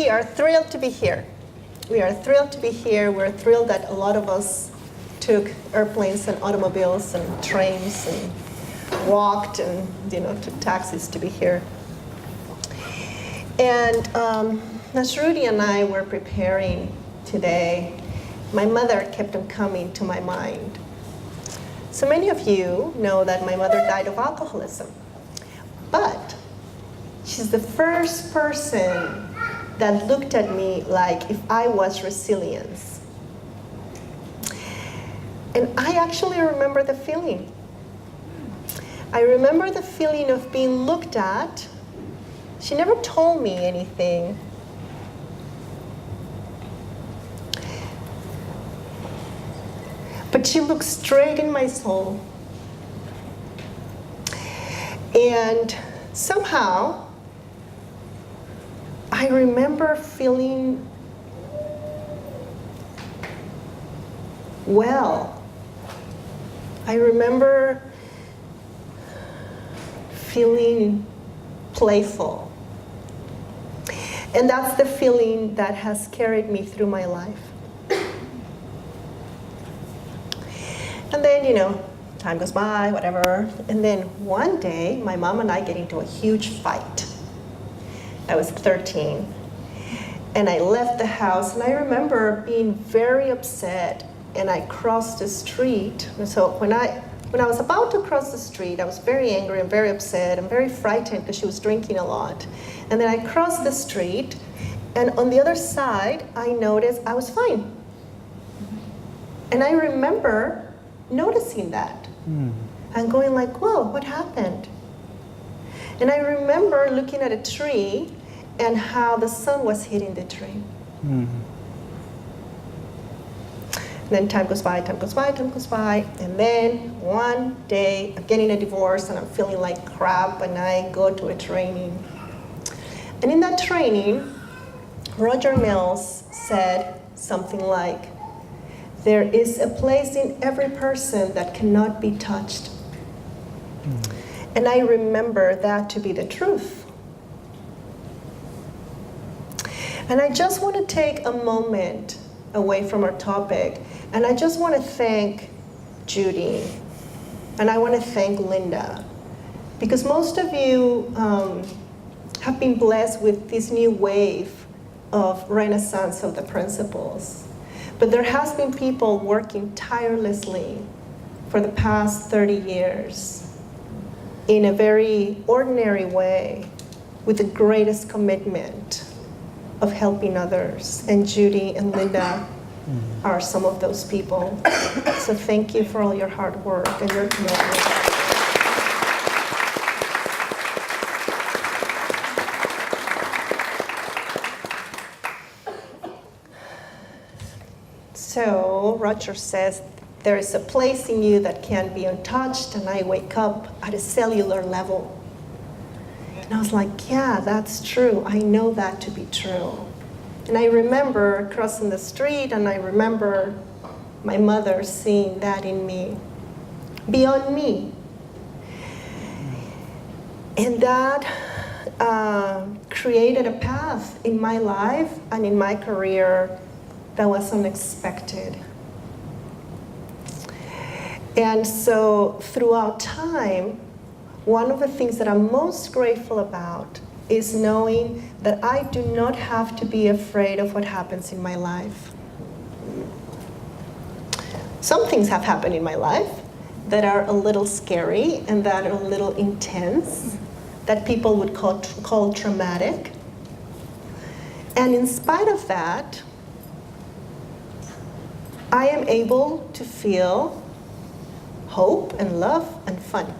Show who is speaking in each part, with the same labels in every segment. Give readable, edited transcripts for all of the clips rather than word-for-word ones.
Speaker 1: we are thrilled to be here. We are thrilled to be here. We're thrilled that a lot of us took airplanes and automobiles and trains and walked and took taxis to be here. And as Rudi and I were preparing today, my mother kept on coming to my mind. So many of you know that my mother died of alcoholism, but she's the first person that looked at me like if I was resilience. And I actually remember the feeling. I remember the feeling of being looked at. She never told me anything. But she looked straight in my soul. And somehow, I remember feeling well. I remember feeling playful. And that's the feeling that has carried me through my life. And then, time goes by, whatever. And then one day, my mom and I get into a huge fight. I was 13. And I left the house, and I remember being very upset, and I crossed the street. And so when I was about to cross the street, I was very angry and very upset and very frightened because she was drinking a lot. And then I crossed the street, and on the other side, I noticed I was fine. And I remember noticing that and going like, whoa, what happened? And I remember looking at a tree and how the sun was hitting the tree. Then time goes by, time goes by, time goes by, and then one day I'm getting a divorce and I'm feeling like crap, and I go to a training. And in that training, Roger Mills said something like, there is a place in every person that cannot be touched. And I remember that to be the truth. And I just want to take a moment away from our topic, and I just want to thank Judy, and I want to thank Linda, because most of you have been blessed with this new wave of renaissance of the principles. But there has been people working tirelessly for the past 30 years in a very ordinary way with the greatest commitment of helping others. And Judy and Linda are some of those people. So thank you for all your hard work and your commitment. So Roger says, there is a place in you that can be untouched, and I wake up at a cellular level. And I was like, yeah, that's true. I know that to be true. And I remember crossing the street, and I remember my mother seeing that in me, beyond me. And that created a path in my life and in my career that was unexpected. And so throughout time, one of the things that I'm most grateful about is knowing that I do not have to be afraid of what happens in my life. Some things have happened in my life that are a little scary and that are a little intense, that people would call traumatic. And in spite of that, I am able to feel hope and love and fun.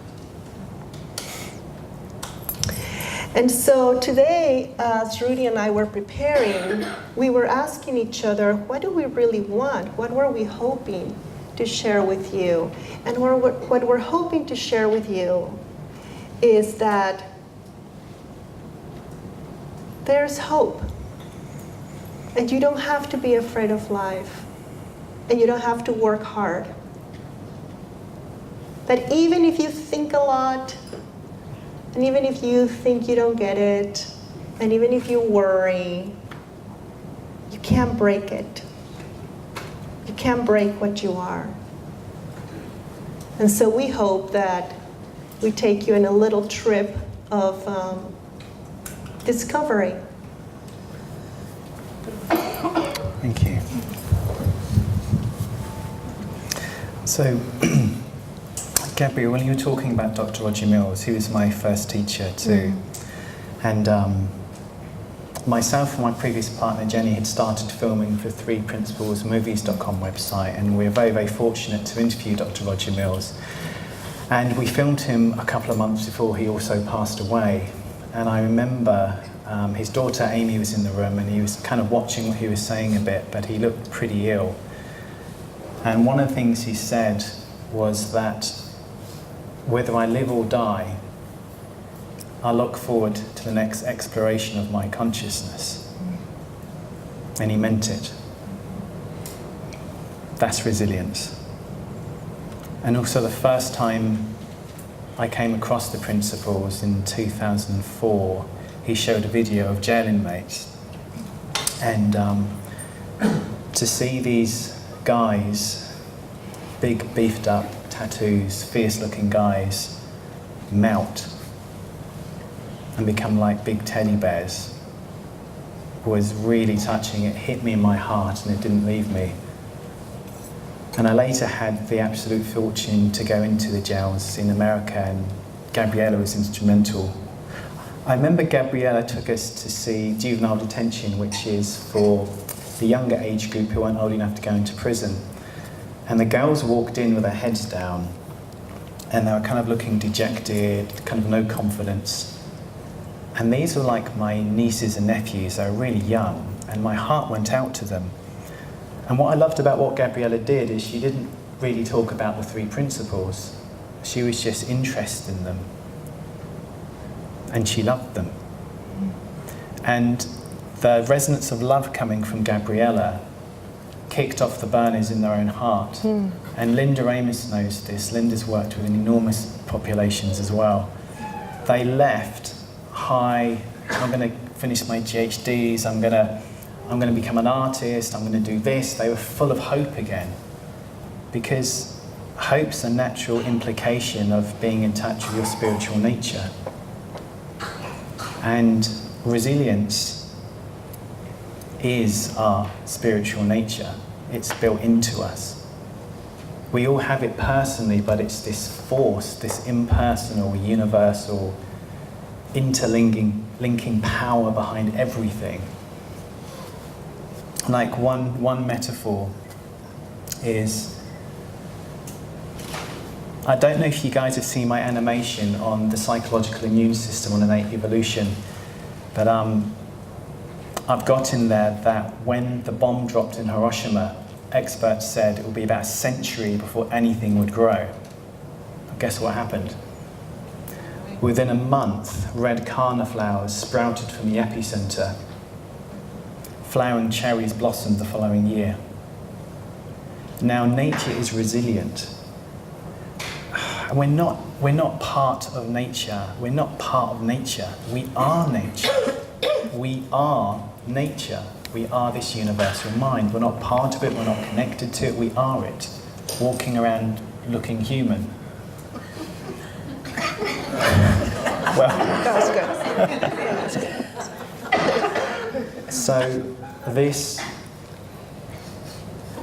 Speaker 1: And so today, as Rudi and I were preparing, we were asking each other, what do we really want? What were we hoping to share with you? And what we're hoping to share with you is that there's hope. And you don't have to be afraid of life. And you don't have to work hard. That even if you think a lot, and even if you think you don't get it, and even if you worry, can't break it. You can't break what you are. And so we hope that we take you in a little trip of discovery.
Speaker 2: Thank you. So, Gabrielle, when you were talking about Dr. Roger Mills, he was my first teacher too. And myself and my previous partner Jenny had started filming for 3principlesmovies.com website, and we were very, very fortunate to interview Dr. Roger Mills. And we filmed him a couple of months before he also passed away. And I remember his daughter Amy was in the room, and he was kind of watching what he was saying a bit, but he looked pretty ill. And one of the things he said was that whether I live or die, I look forward to the next exploration of my consciousness. And he meant it. That's resilience. And also the first time I came across the principles in 2004, he showed a video of jail inmates. And to see these guys, big beefed up tattoos, fierce looking guys, melt and become like big teddy bears was really touching. It hit me in my heart and it didn't leave me. And I later had the absolute fortune to go into the jails in America, and Gabriela was instrumental. I remember Gabriela took us to see juvenile detention, which is for the younger age group who aren't old enough to go into prison. And the girls walked in with their heads down, and they were kind of looking dejected, kind of no confidence. And these were like my nieces and nephews. They were really young, and my heart went out to them. And what I loved about what Gabriela did is she didn't really talk about the 3 principles. She was just interested in them. And she loved them. And the resonance of love coming from Gabriela kicked off the burners in their own heart. And Linda Amos knows this. Linda's worked with enormous populations as well. They left high, I'm going to finish my GHDs, I'm going to become an artist, I'm going to do this. They were full of hope again. Because hope's a natural implication of being in touch with your spiritual nature. And resilience is our spiritual nature. It's built into us. We all have it personally, but it's this force, this impersonal, universal, linking power behind everything. Like one metaphor is, I don't know if you guys have seen my animation on the psychological immune system on innate evolution, but I've got in there that when the bomb dropped in Hiroshima, experts said it would be about a century before anything would grow. Guess what happened? Within a month, red karna flowers sprouted from the epicenter. Flowering cherries blossomed the following year. Now nature is resilient. We're not part of nature. We're not part of nature. We are nature. We are nature. We are this universal mind. We're not part of it. We're not connected to it. We are it. Walking around looking human. Well,
Speaker 1: That was good.
Speaker 2: So this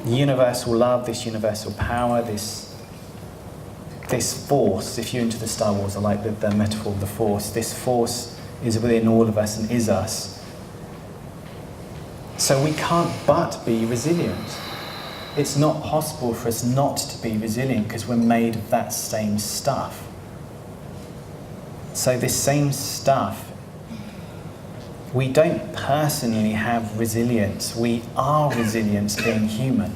Speaker 2: universal love, this universal power, this force, if you're into the Star Wars, I like the metaphor of the force, this force is within all of us and is us. So we can't but be resilient. It's not possible for us not to be resilient because we're made of that same stuff. So this same stuff, we don't personally have resilience. We are resilience being human.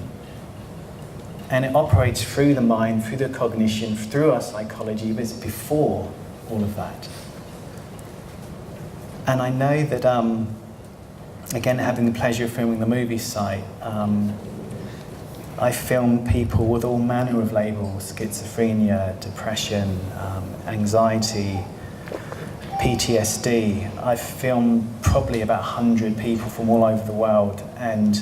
Speaker 2: And it operates through the mind, through the cognition, through our psychology, but it's before all of that. And I know that, again, having the pleasure of filming the movie site, I filmed people with all manner of labels: schizophrenia, depression, anxiety, PTSD. I've filmed probably about 100 people from all over the world, and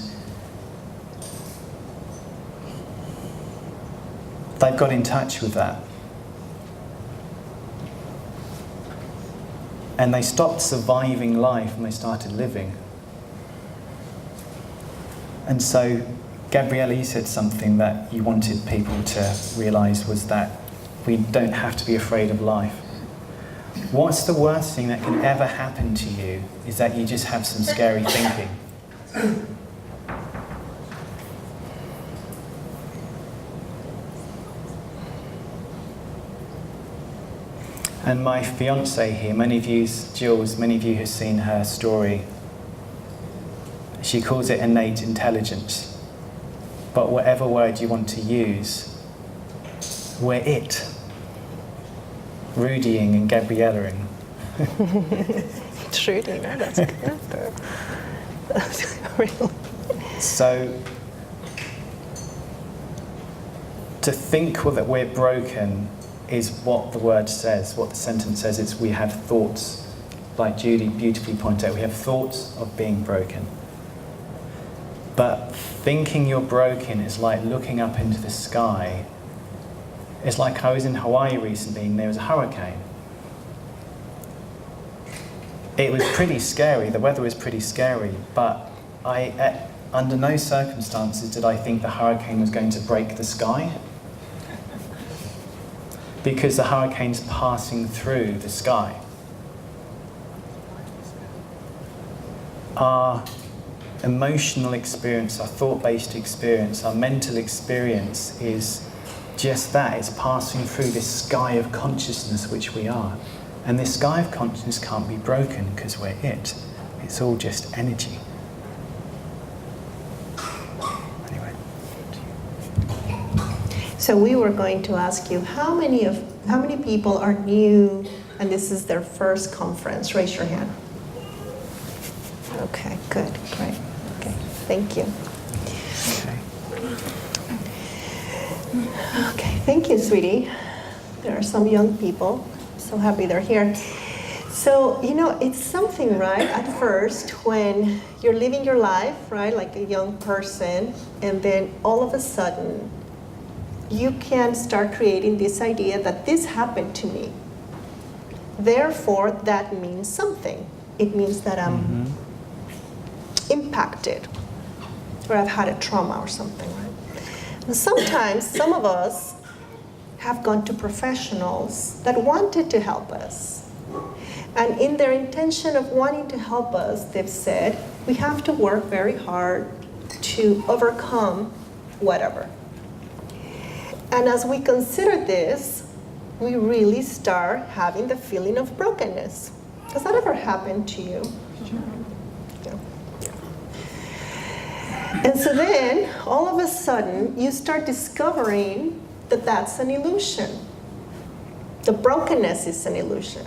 Speaker 2: they've got in touch with that. And they stopped surviving life and they started living. And so, Gabriela, you said something that you wanted people to realise, was that we don't have to be afraid of life. What's the worst thing that can ever happen to you is that you just have some scary thinking. And my fiancée here, many of you, Jules, many of you have seen her story. She calls it innate intelligence. But whatever word you want to use, we're it. Rudying and Gabriela-ing.
Speaker 1: Trudy, no, that's good. That's real.
Speaker 2: So, to think that we're broken is what the word says, what the sentence says. It's we have thoughts, like Judy beautifully pointed out, we have thoughts of being broken. But thinking you're broken is like looking up into the sky. It's like I was in Hawaii recently and there was a hurricane. It was pretty scary, the weather was pretty scary, but under no circumstances did I think the hurricane was going to break the sky. Because the hurricane's passing through the sky. Our emotional experience, our thought-based experience, our mental experience is just that. It's passing through this sky of consciousness which we are. And this sky of consciousness can't be broken because we're it. It's all just energy. Anyway.
Speaker 1: So we were going to ask you, how many people are new and this is their first conference? Raise your hand. Okay, good, great. Okay, thank you. Okay, thank you, sweetie. There are some young people. So happy they're here. So, it's something, right, at first when you're living your life, right, like a young person, and then all of a sudden, you can start creating this idea that this happened to me. Therefore, that means something. It means that I'm impacted, or I've had a trauma or something, right? And sometimes, some of us have gone to professionals that wanted to help us. And in their intention of wanting to help us, they've said, we have to work very hard to overcome whatever. And as we consider this, we really start having the feeling of brokenness. Has that ever happened to you? Yeah. And so then, all of a sudden, you start discovering that that's an illusion. The brokenness is an illusion.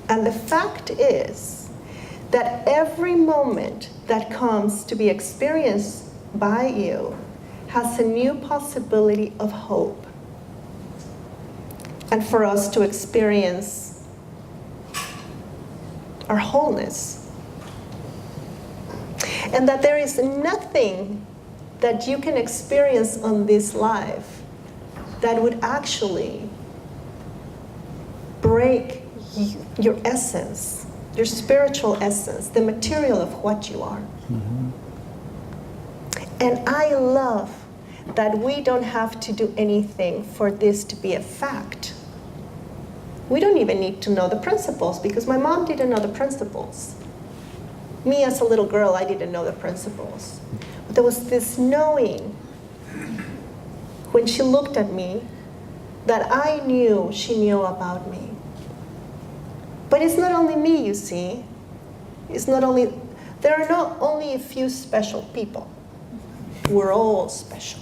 Speaker 1: And the fact is that every moment that comes to be experienced by you has a new possibility of hope. And for us to experience our wholeness. And that there is nothing that you can experience on this life that would actually break your essence, your spiritual essence, the material of what you are. Mm-hmm. And I love that we don't have to do anything for this to be a fact. We don't even need to know the principles, because my mom didn't know the principles. Me as a little girl, I didn't know the principles. But there was this knowing when she looked at me that I knew she knew about me. But it's not only me, you see. There are not only a few special people. We're all special.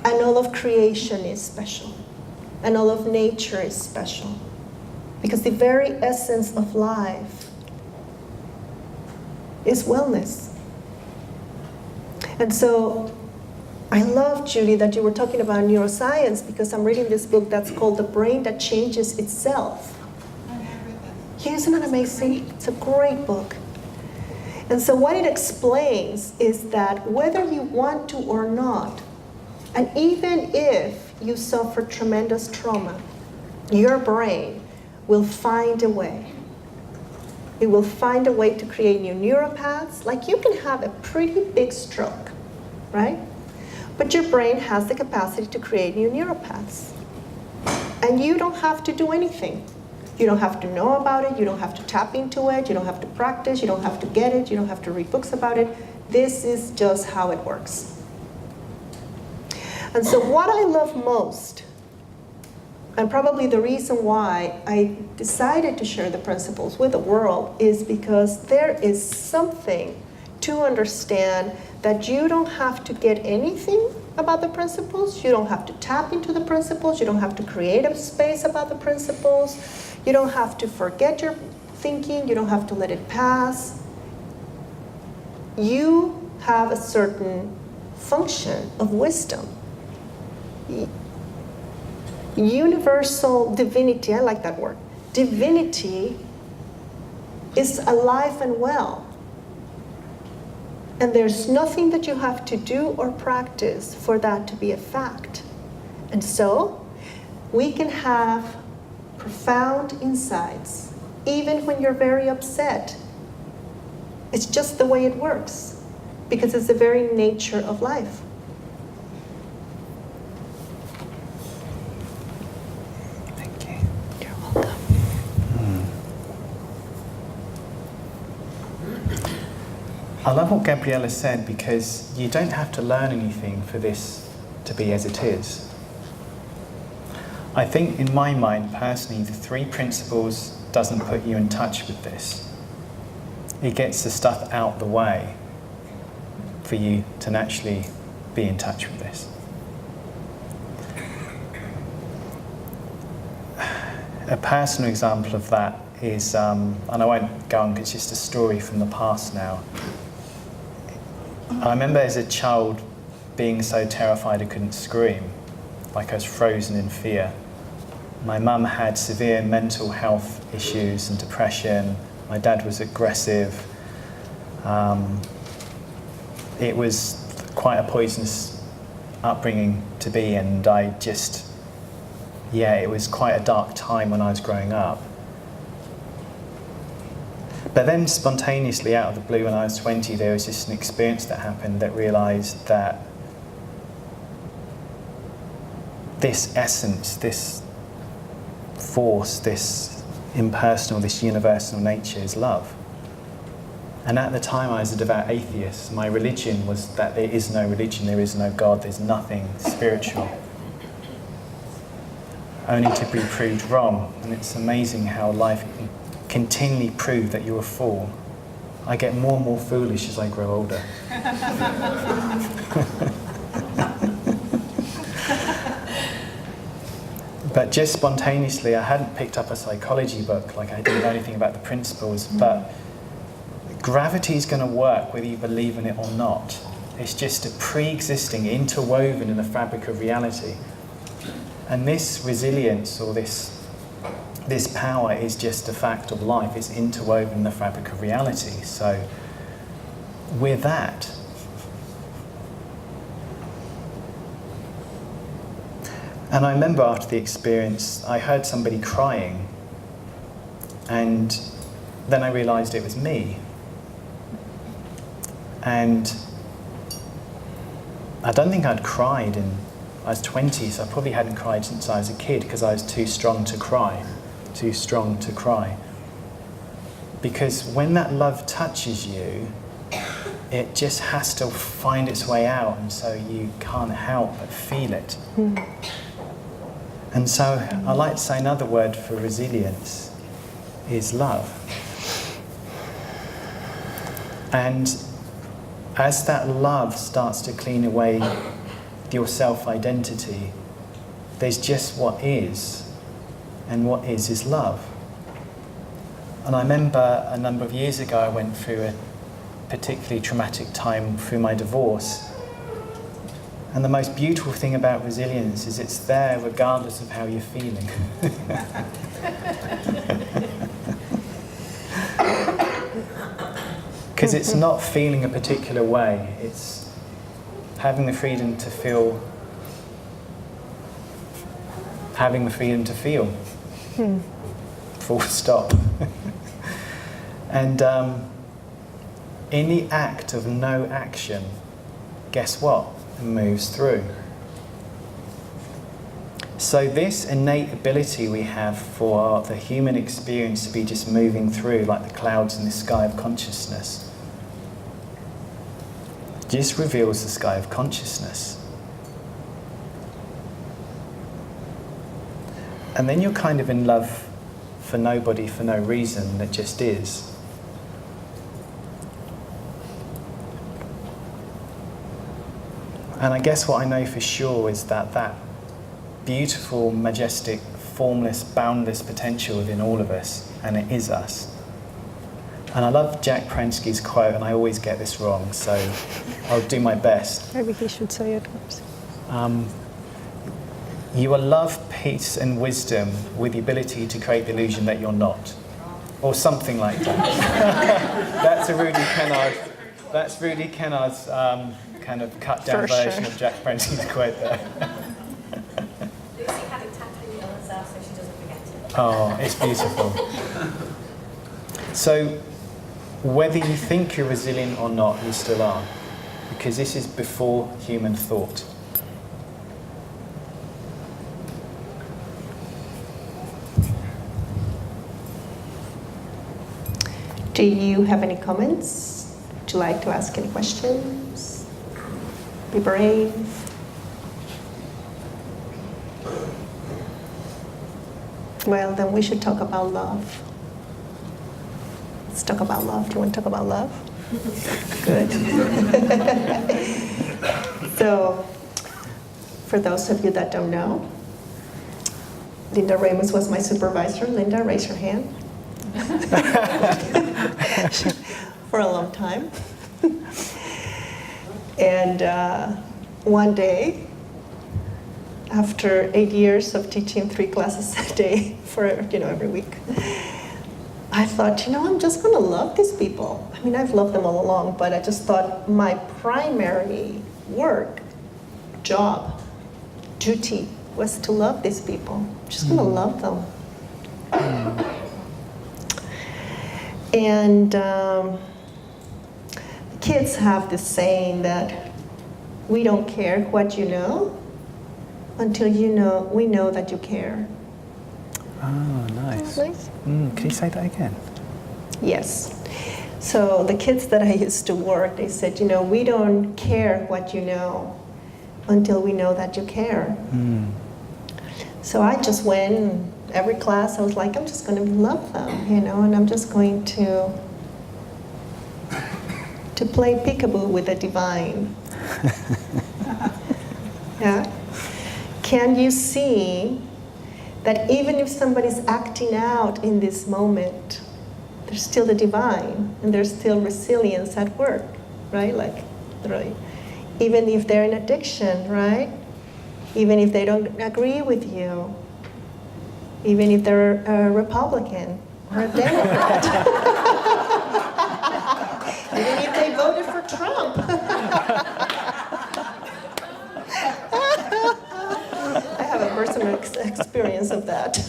Speaker 1: And all of creation is special. And all of nature is special. Because the very essence of life is wellness. And so I love, Judy, that you were talking about neuroscience, because I'm reading this book that's called The Brain That Changes Itself. Isn't it amazing? It's a great book. And so what it explains is that whether you want to or not, and even if you suffer tremendous trauma, your brain will find a way. It will find a way to create new neural paths. Like you can have a pretty big stroke, right? But your brain has the capacity to create new neural paths. And you don't have to do anything. You don't have to know about it, you don't have to tap into it, you don't have to practice, you don't have to get it, you don't have to read books about it. This is just how it works. And so what I love most, and probably the reason why I decided to share the principles with the world, is because there is something to understand that you don't have to get anything about the principles, you don't have to tap into the principles, you don't have to create a space about the principles, you don't have to forget your thinking, you don't have to let it pass. You have a certain function of wisdom. Universal divinity, I like that word. Divinity is alive and well. And there's nothing that you have to do or practice for that to be a fact. And so, we can have profound insights, even when you're very upset. It's just the way it works, because it's the very nature of life.
Speaker 2: Thank you.
Speaker 1: You're welcome.
Speaker 2: I love what Gabriela said, because you don't have to learn anything for this to be as it is. I think in my mind, personally, the 3 principles doesn't put you in touch with this. It gets the stuff out the way for you to naturally be in touch with this. A personal example of that is, and I won't go on because it's just a story from the past now. I remember as a child being so terrified I couldn't scream, like I was frozen in fear. My mum had severe mental health issues and depression. My dad was aggressive. It was quite a poisonous upbringing to be, and it was quite a dark time when I was growing up. But then spontaneously, out of the blue, when I was 20, there was just an experience that happened that realised that this essence, this force, this impersonal, this universal nature is love. And at the time I was a devout atheist. My religion was that there is no religion, there is no God, there's nothing spiritual. Only to be proved wrong. And it's amazing how life can continually prove that you're a fool. I get more and more foolish as I grow older. But just spontaneously, I hadn't picked up a psychology book, like I didn't know anything about the principles, but gravity is going to work whether you believe in it or not. It's just a pre-existing, interwoven in the fabric of reality. And this resilience, or this power, is just a fact of life. It's interwoven in the fabric of reality. So we're that. And I remember after the experience, I heard somebody crying, and then I realised it was me. And I don't think I'd cried I was 20, so I probably hadn't cried since I was a kid, because I was too strong to cry. Because when that love touches you, it just has to find its way out, and so you can't help but feel it. And so I like to say another word for resilience is love. And as that love starts to clean away your self-identity, there's just what is, and what is love. And I remember a number of years ago I went through a particularly traumatic time through my divorce. And the most beautiful thing about resilience is it's there regardless of how you're feeling. Because it's not feeling a particular way, it's having the freedom to feel, having the freedom to feel. Full stop. And in the act of no action, guess what? It moves through. So this innate ability we have for the human experience to be just moving through like the clouds in the sky of consciousness just reveals the sky of consciousness. And then you're kind of in love for nobody, for no reason, that just is. And I guess what I know for sure is that that beautiful, majestic, formless, boundless potential within all of us, and it is us. And I love Jack Prensky's quote, and I always get this wrong, so I'll do my best.
Speaker 3: Maybe he should say it.
Speaker 2: You are love, peace, and wisdom with the ability to create the illusion that you're not. Or something like that. That's a Rudi Kennard. That's Rudi Kennard's kind of cut down version of Jack Prensky's quote there.
Speaker 4: Lucy had it tattooed on herself so she doesn't forget it.
Speaker 2: Oh, it's beautiful. So, whether you think you're resilient or not, you still are. Because this is before human thought.
Speaker 1: Do you have any comments? Would you like to ask any questions? Be brave. Well, then we should talk about love. Let's talk about love. Do you want to talk about love? Good. So, for those of you that don't know, Linda Ramos was my supervisor. Linda, raise your hand. For a long time. And one day, after 8 years of teaching 3 classes a day for every week, I thought, I'm just going to love these people. I mean, I've loved them all along, but I just thought my primary work, job, duty was to love these people. I'm just going to love them. And kids have this saying that we don't care what you know until we know that you care.
Speaker 2: Oh, nice.
Speaker 1: Nice.
Speaker 2: Can you say that again?
Speaker 1: Yes. So the kids that I used to work, they said, we don't care what you know until we know that you care. So I just went, and every class I was like, I'm just going to love them, and I'm just going to play peekaboo with the divine. Yeah? Can you see that even if somebody's acting out in this moment, there's still the divine, and there's still resilience at work, right? Right? Even if they're in addiction, right? Even if they don't agree with you, even if they're a Republican or a Democrat, even if they voted for Trump. I have a personal experience of that.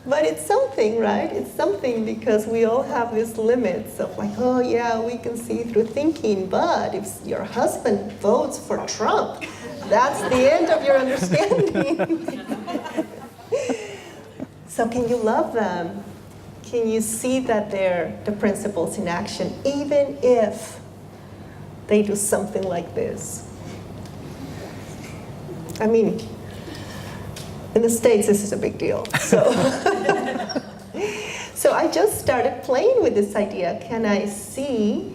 Speaker 1: But it's something, right? It's something because we all have these limits of oh yeah, we can see through thinking, but if your husband votes for Trump, that's the end of your understanding. So can you love them? Can you see that they're the principles in action, even if they do something like this? I mean, in the States, this is a big deal. So, so I just started playing with this idea. Can I see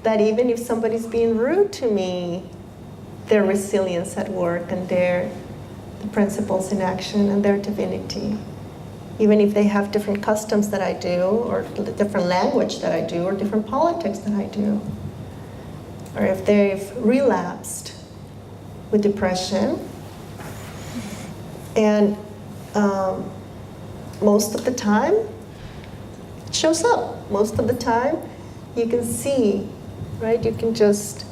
Speaker 1: that even if somebody's being rude to me, their resilience at work and the principles in action and their divinity? Even if they have different customs that I do, or different language that I do, or different politics that I do. Or if they've relapsed with depression. And most of the time, it shows up. Most of the time, you can see, right? You can just,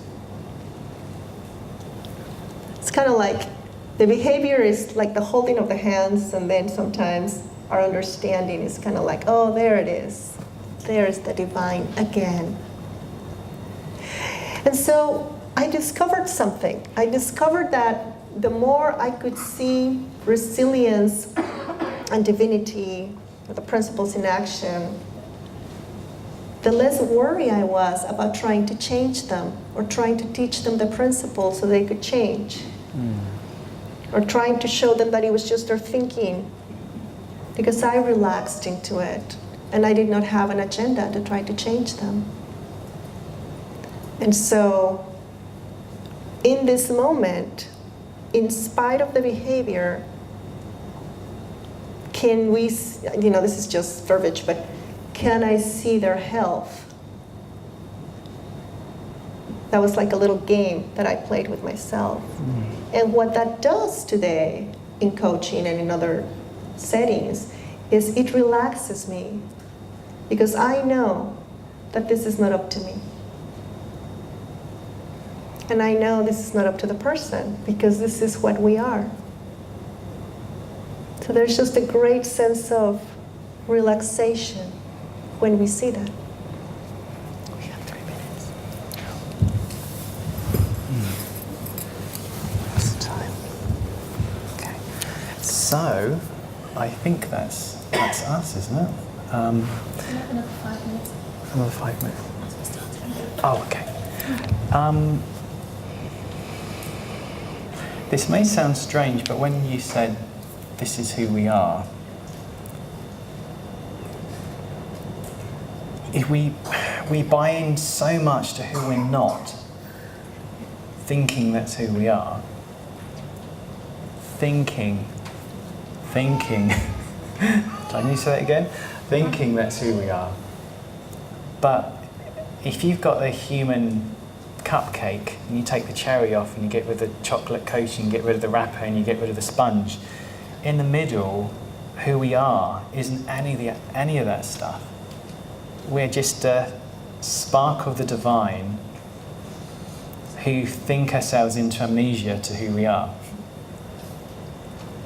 Speaker 1: it's kind of like, the behavior is like the holding of the hands, and then sometimes our understanding is kind of like, oh, there it is. There's the divine again. And so I discovered something. I discovered that the more I could see resilience and divinity, the principles in action, the less worried I was about trying to change them or trying to teach them the principles so they could change. Or trying to show them that it was just their thinking, because I relaxed into it and I did not have an agenda to try to change them. And so in this moment, in spite of the behavior, can we, this is just verbiage, but can I see their health? That was like a little game that I played with myself. And what that does today in coaching and in other settings is it relaxes me, because I know that this is not up to me. And I know this is not up to the person, because this is what we are. So there's just a great sense of relaxation when we see that. We have 3 minutes.
Speaker 2: What's the time? Okay. So, I think that's us, isn't it?
Speaker 4: Can I have another 5 minutes?
Speaker 2: Another 5 minutes.
Speaker 4: Once we start doing it.
Speaker 2: Oh, okay. This may sound strange, but when you said, this is who we are, if we buy in so much to who we're not, thinking that's who we are, thinking, do I need to say that again? Thinking that's who we are. But if you've got a human cupcake and you take the cherry off and you get rid of the chocolate coating, you get rid of the wrapper and you get rid of the sponge, in the middle, who we are isn't any of that stuff. We're just a spark of the divine who think ourselves into amnesia to who we are.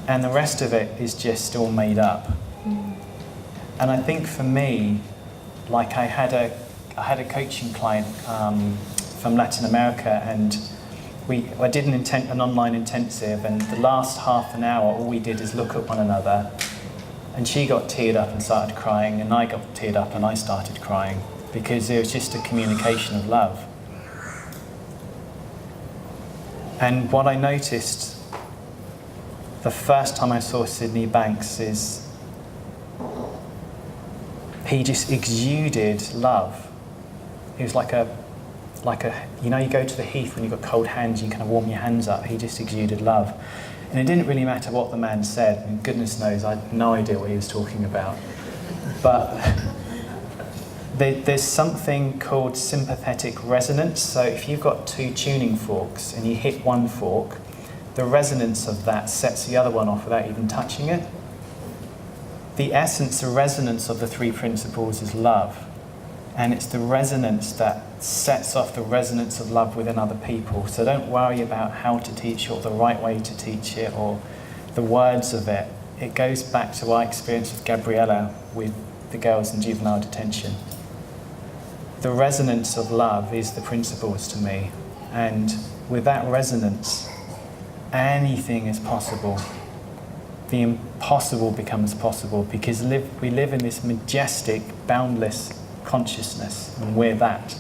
Speaker 2: And the rest of it is just all made up. And I think for me, like I had a coaching client from Latin America, and I did an online intensive, and the last half an hour all we did is look at one another, and she got teared up and started crying, and I got teared up and I started crying, because it was just a communication of love. And what I noticed the first time I saw Sydney Banks is he just exuded love. He was like a, you go to the heath when you've got cold hands, you kind of warm your hands up. He just exuded love. And it didn't really matter what the man said, and goodness knows, I had no idea what he was talking about. But there's something called sympathetic resonance. So if you've got 2 tuning forks and you hit one fork, the resonance of that sets the other one off without even touching it. The essence, the resonance of the 3 principles is love. And it's the resonance that sets off the resonance of love within other people. So don't worry about how to teach it or the right way to teach it or the words of it. It goes back to our experience with Gabriela with the girls in juvenile detention. The resonance of love is the principles to me. And with that resonance, anything is possible. The impossible becomes possible, because we live in this majestic, boundless consciousness, and we're that.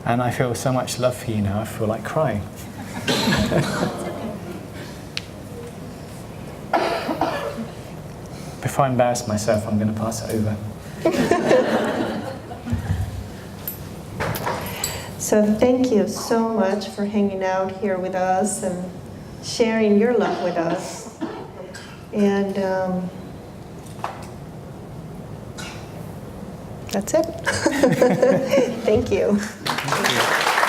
Speaker 2: And I feel so much love for you now, I feel like crying. Before I embarrass myself, I'm going to pass it over.
Speaker 1: So thank you so much for hanging out here with us and sharing your love with us. And that's it. Thank you.
Speaker 2: Thank you.